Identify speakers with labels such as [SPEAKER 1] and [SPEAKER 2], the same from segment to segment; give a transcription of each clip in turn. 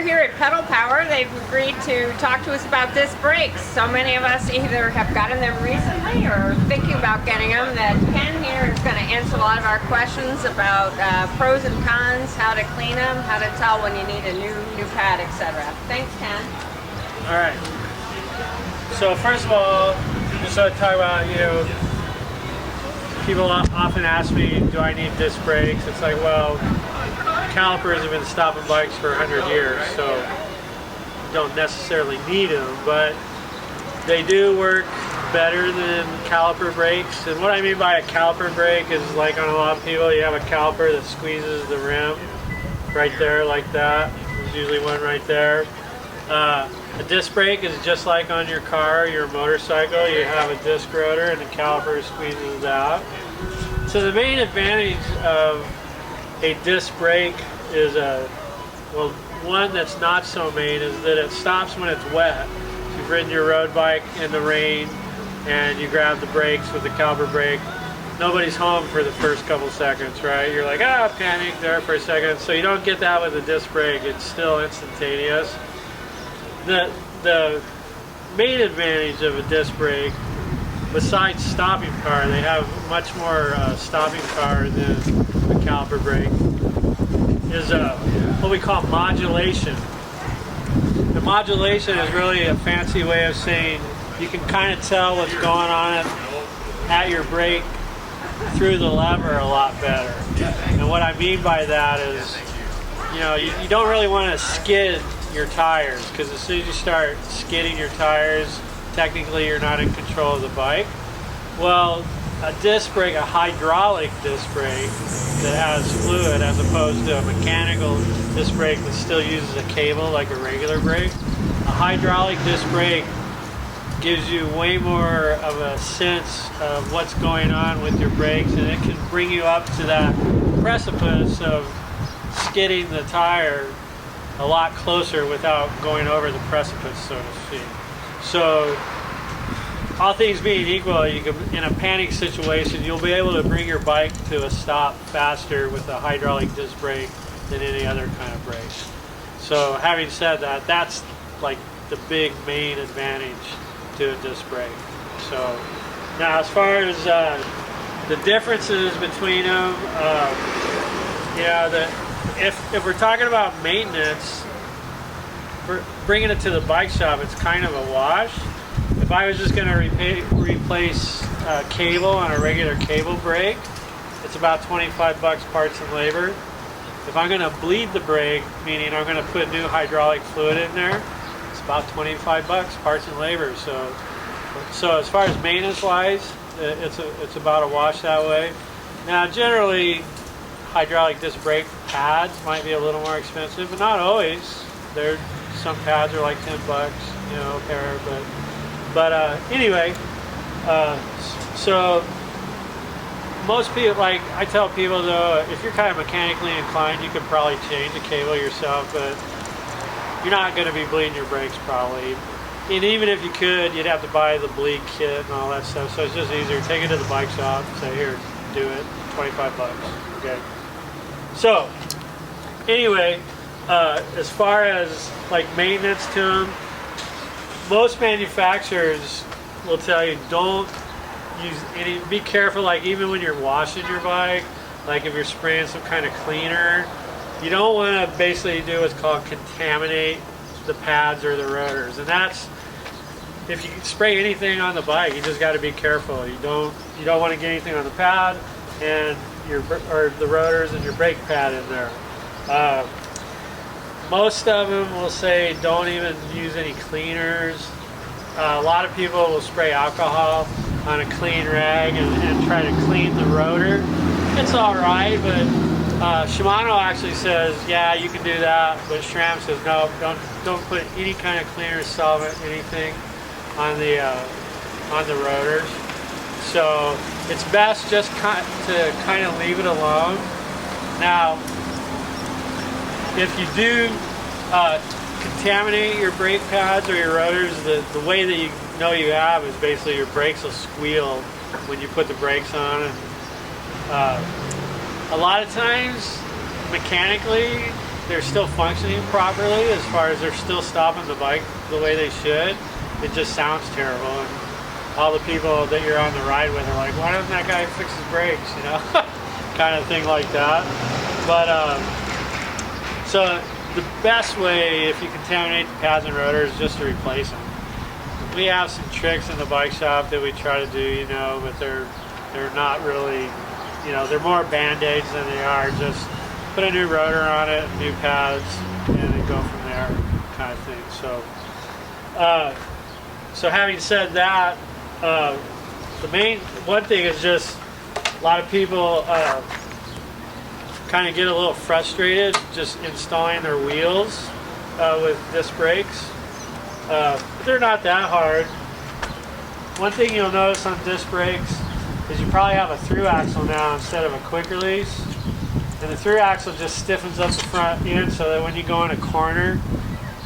[SPEAKER 1] over here at Pedal Power, they've agreed to talk to us about disc brakes. So many of us either have gotten them recently or thinking about getting them, that Ken here is going to answer a lot of our questions about pros and cons, how to clean them, how to tell when you need a new pad, etc. Thanks, Ken.
[SPEAKER 2] All right. So first of all, just want to talk about, people often ask me, do I need disc brakes? It's like, well, calipers have been stopping bikes for 100 years, so you don't necessarily need them, but they do work better than caliper brakes. And what I mean by a caliper brake is, like on a lot of people, you have a caliper that squeezes the rim right there like that. There's usually one right there. A disc brake is just like on your car, your motorcycle. You have a disc rotor and the caliper squeezes out. So the main advantage of a disc brake is one that's not so main is that it stops when it's wet. If you've ridden your road bike in the rain and you grab the brakes with the caliper brake, nobody's home for the first couple seconds, right? You're like, panic there for a second. So you don't get that with a disc brake. It's still instantaneous. The main advantage of a disc brake, besides stopping power, they have much more stopping power than a caliper brake, is what we call modulation. The modulation is really a fancy way of saying you can kind of tell what's going on at your brake through the lever a lot better. And what I mean by that is, you don't really want to skid your tires, because as soon as you start skidding your tires, technically you're not in control of the bike. Well, a disc brake, a hydraulic disc brake that has fluid as opposed to a mechanical disc brake that still uses a cable like a regular brake, a hydraulic disc brake gives you way more of a sense of what's going on with your brakes, and it can bring you up to that precipice of skidding the tire a lot closer without going over the precipice, so to speak. So, all things being equal, you can, in a panic situation, you'll be able to bring your bike to a stop faster with a hydraulic disc brake than any other kind of brake. So, having said that, that's like the big main advantage to a disc brake. So, now as far as the differences between them, if we're talking about maintenance, bringing it to the bike shop, it's kind of a wash. If I was just going to replace a cable on a regular cable brake, it's about 25 bucks parts and labor. If I'm going to bleed the brake, meaning I'm going to put new hydraulic fluid in there, it's about 25 bucks parts and labor. So as far as maintenance wise, it's about a wash that way. Now generally, hydraulic disc brake pads might be a little more expensive, but not always. Some pads are like 10 bucks, a pair, but anyway, so most people, like I tell people though, if you're kind of mechanically inclined, you could probably change the cable yourself, but you're not going to be bleeding your brakes probably. And even if you could, you'd have to buy the bleed kit and all that stuff, so it's just easier. Take it to the bike shop, say, here, do it, 25 bucks, okay? So, anyway, as far as like maintenance to them, most manufacturers will tell you don't use any, be careful, like even when you're washing your bike, like if you're spraying some kind of cleaner, you don't want to basically do what's called contaminate the pads or the rotors. And that's, if you spray anything on the bike, you just got to be careful. You don't want to get anything on the pad and the rotors and your brake pad in there. Most of them will say don't even use any cleaners. A lot of people will spray alcohol on a clean rag and try to clean the rotor. It's all right, but Shimano actually says, yeah, you can do that, but SRAM says no, don't put any kind of cleaner, solvent, anything on the rotors. So it's best just to kind of leave it alone. Now, if you do contaminate your brake pads or your rotors, the way that you know you have is basically your brakes will squeal when you put the brakes on. And, a lot of times, mechanically, they're still functioning properly as far as they're still stopping the bike the way they should. It just sounds terrible, and all the people that you're on the ride with are like, why doesn't that guy fix his brakes, you know? Kind of thing like that. But so the best way, if you contaminate the pads and rotors, is just to replace them. We have some tricks in the bike shop that we try to do, you know, but they're not really, you know, they're more band-aids than they are just put a new rotor on it, new pads, and then go from there, kind of thing. So having said that, the main one thing is just a lot of people kind of get a little frustrated just installing their wheels with disc brakes. But they're not that hard. One thing you'll notice on disc brakes is you probably have a through axle now instead of a quick release. And the through axle just stiffens up the front end so that when you go in a corner,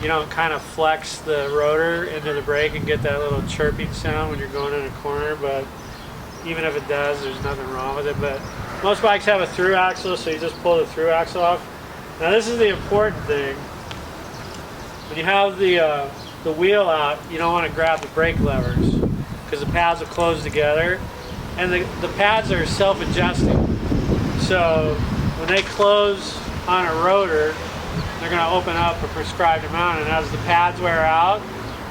[SPEAKER 2] you don't kind of flex the rotor into the brake and get that little chirping sound when you're going in a corner. But even if it does, there's nothing wrong with it. But most bikes have a through axle, so you just pull the through axle off. Now this is the important thing. When you have the wheel out, you don't want to grab the brake levers because the pads will close together, and the pads are self-adjusting. So when they close on a rotor, they're going to open up a prescribed amount, and as the pads wear out,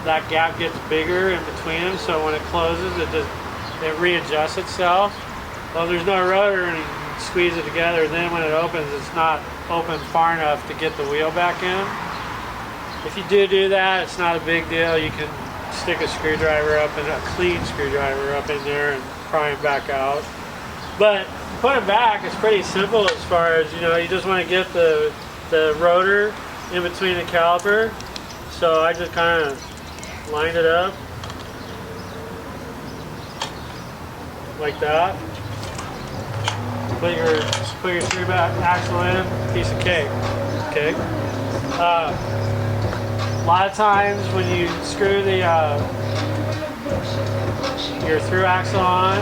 [SPEAKER 2] that gap gets bigger in between them, so when it closes, it readjusts itself. Well, there's no rotor and you squeeze it together, then when it opens, it's not open far enough to get the wheel back in. If you do that, it's not a big deal. You can stick a screwdriver up, and a clean screwdriver up in there, and pry them back out. But put them back, it's pretty simple as far as, you know, you just want to get the rotor in between the caliper. So I just kind of lined it up like that. Put your through axle in, piece of cake. Okay. A lot of times when you screw your through axle on,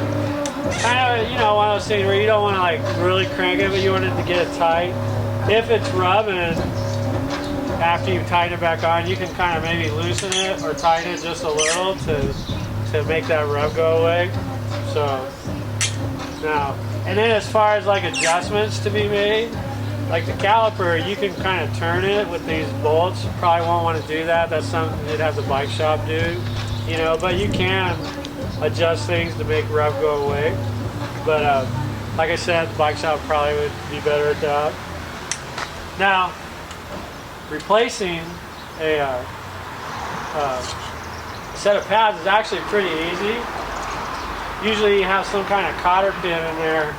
[SPEAKER 2] kind of, you know, one of those things where you don't want to like really crank it, but you want it to get it tight. If it's rubbing, after you tighten it back on, you can kind of maybe loosen it or tighten it just a little to make that rub go away. So now, and then as far as like adjustments to be made, like the caliper, you can kind of turn it with these bolts. You probably won't want to do that. That's something you'd have the bike shop do, you know, but you can adjust things to make rub go away. But like I said, the bike shop probably would be better at that. Now, replacing a set of pads is actually pretty easy. Usually you have some kind of cotter pin in there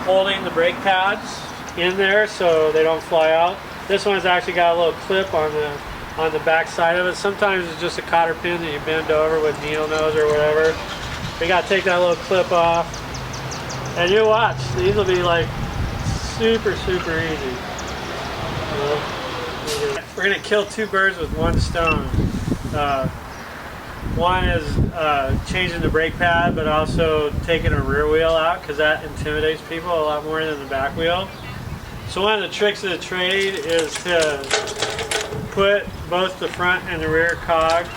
[SPEAKER 2] holding the brake pads in there so they don't fly out. This one's actually got a little clip on the back side of it. Sometimes it's just a cotter pin that you bend over with needle nose or whatever. You gotta take that little clip off, and you watch, these will be like super easy. We're gonna kill two birds with one stone. One is changing the brake pad, but also taking a rear wheel out, because that intimidates people a lot more than the back wheel. So one of the tricks of the trade is to put both the front and the rear cog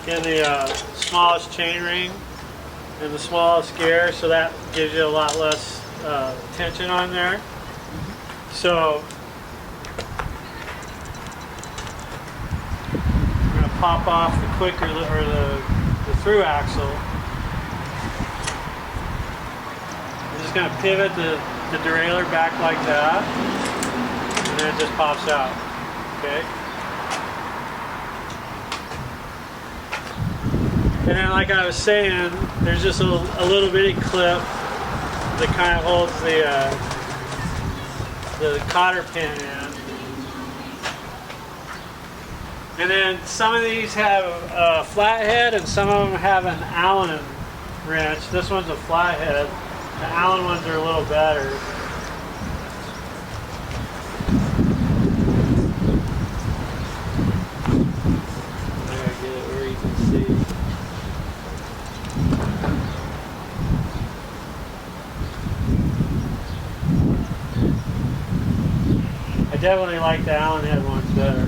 [SPEAKER 2] in the smallest chain ring and the smallest gear, so that gives you a lot less tension on there. So pop off the quick or the through axle. I'm just going to pivot the derailleur back like that, and then it just pops out. Okay. And then, like I was saying, there's just a little bitty clip that kind of holds the cotter pin in. And then some of these have a flathead, and some of them have an Allen wrench. This one's a flathead. The Allen ones are a little better. I gotta get it where you can see. definitely like the Allen head ones better.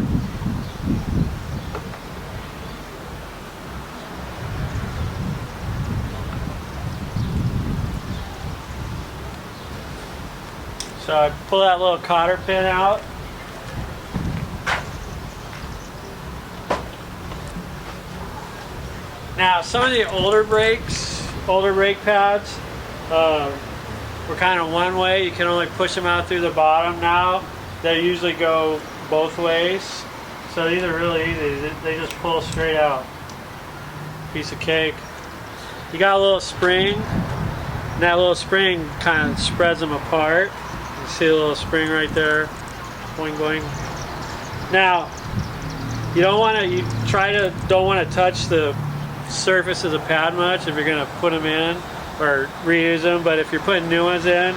[SPEAKER 2] So I pull that little cotter pin out. Now some of the older brake pads were kind of one way. You can only push them out through the bottom. Now they usually go both ways. So these are really easy. They just pull straight out. Piece of cake. You got a little spring. And that little spring kind of spreads them apart. You see a little spring right there. Boing, boing. Now, you don't want to touch the surface of the pad much if you're going to put them in or reuse them. But if you're putting new ones in,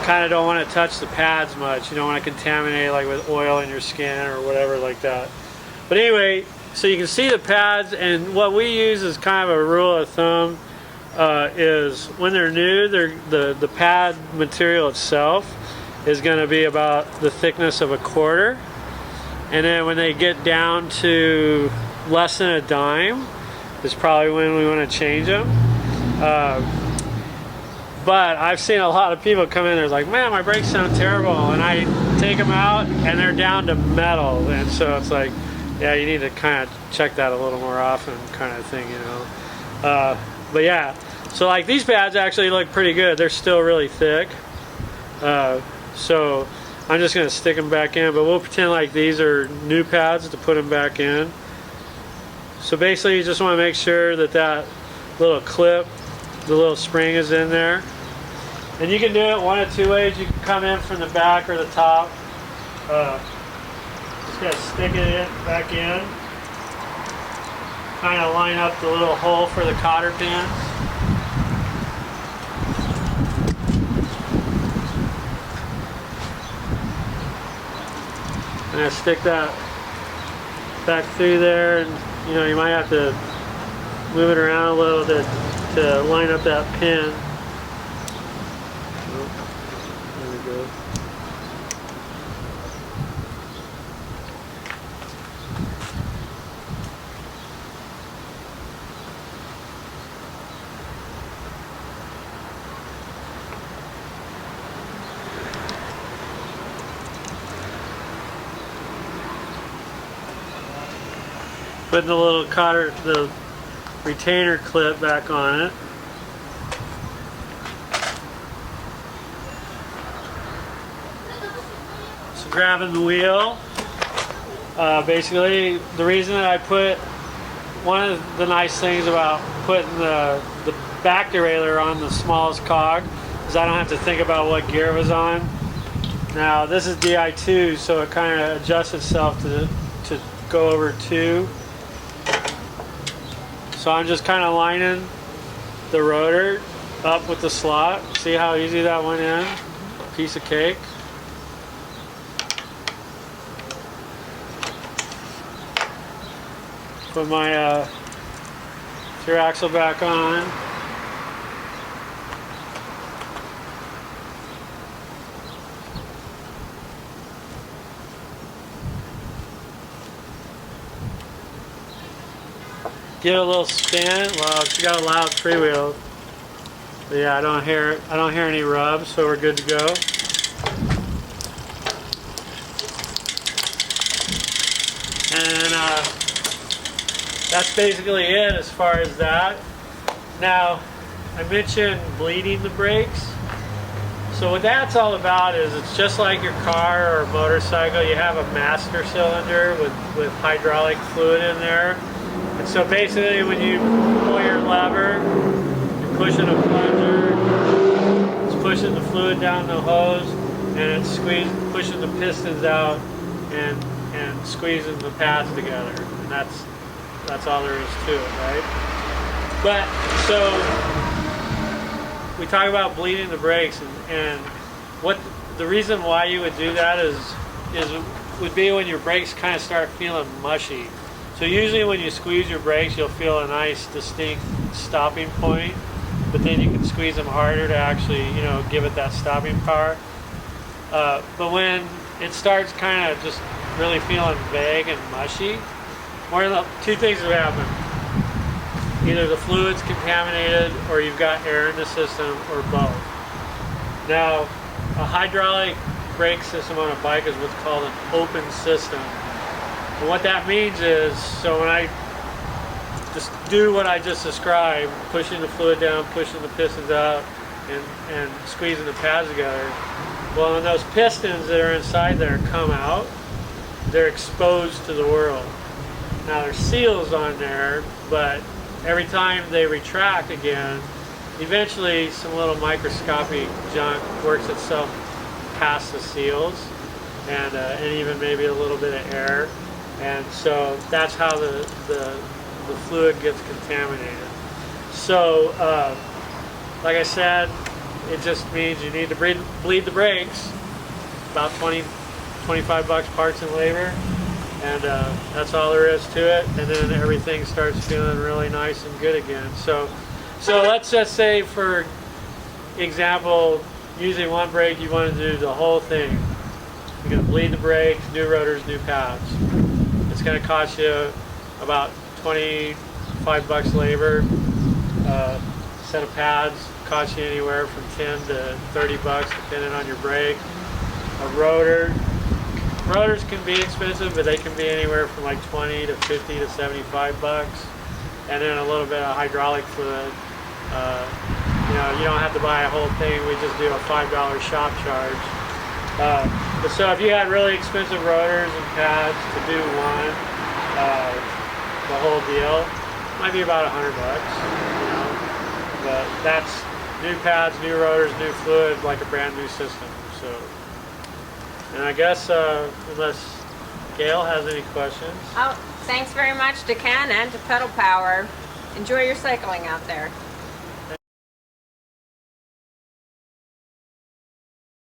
[SPEAKER 2] kind of don't want to touch the pads much. You don't want to contaminate like with oil in your skin or whatever like that. But anyway, so you can see the pads, and what we use is kind of a rule of thumb. Is when they're new, the pad material itself is going to be about the thickness of a quarter, and then when they get down to less than a dime is probably when we want to change them. But I've seen a lot of people come in, they're like, man, my brakes sound terrible, and I take them out and they're down to metal, and so it's like, yeah, you need to kind of check that a little more often, kind of thing, you know. But yeah, so like these pads actually look pretty good. They're still really thick. So I'm just going to stick them back in, but we'll pretend like these are new pads to put them back in. So basically you just want to make sure that that little clip, the little spring is in there. And you can do it one of two ways. You can come in from the back or the top. Just going to stick it back in. Kind of line up the little hole for the cotter pins. And I stick that back through there, and you know, you might have to move it around a little to line up that pin. Oh, there we go. Putting the little cotter, the retainer clip back on it. So grabbing the wheel. Basically, the reason that I put, one of the nice things about putting the back derailleur on the smallest cog is I don't have to think about what gear it was on. Now this is DI2, so it kind of adjusts itself to go over 2. So I'm just kind of lining the rotor up with the slot. See how easy that went in? Piece of cake. Put my steer axle back on. Give it a little spin. Well, it's got a loud freewheel. But yeah, I don't hear any rubs, so we're good to go. And that's basically it as far as that. Now, I mentioned bleeding the brakes. So what that's all about is it's just like your car or motorcycle. You have a master cylinder with hydraulic fluid in there. And so basically when you pull your lever, you're pushing a plunger, it's pushing the fluid down the hose, and it's pushing the pistons out and squeezing the pads together. And that's all there is to it, right? But so we talk about bleeding the brakes, and what the reason why you would do that would be when your brakes kind of start feeling mushy. So usually when you squeeze your brakes, you'll feel a nice distinct stopping point, but then you can squeeze them harder to actually, you know, give it that stopping power. But when it starts kind of just really feeling vague and mushy, two things have happened. Either the fluid's contaminated or you've got air in the system, or both. Now, a hydraulic brake system on a bike is what's called an open system. And what that means is, so when I just do what I just described, pushing the fluid down, pushing the pistons out, and squeezing the pads together, well, when those pistons that are inside there come out, they're exposed to the world. Now, there's seals on there, but every time they retract again, eventually some little microscopic junk works itself past the seals, and even maybe a little bit of air, and so that's how the fluid gets contaminated. So, like I said, it just means you need to bleed the brakes, about 25 bucks parts and labor, and that's all there is to it, and then everything starts feeling really nice and good again. So let's just say, for example, using one brake, you want to do the whole thing. You're going to bleed the brakes, new rotors, new pads. It's going to cost you about 25 bucks labor. Set of pads cost you anywhere from 10 to 30 bucks depending on your brake. A rotors can be expensive, but they can be anywhere from like 20 to 50 to 75 bucks. And then a little bit of hydraulic fluid. You don't have to buy a whole thing. We just do a $5 shop charge. But so if you had really expensive rotors and pads to do the whole deal, it might be about 100 bucks. But that's new pads, new rotors, new fluid, like a brand new system. So, and I guess unless Gail has any questions.
[SPEAKER 1] Oh, thanks very much to Ken and to Pedal Power. Enjoy your cycling out there.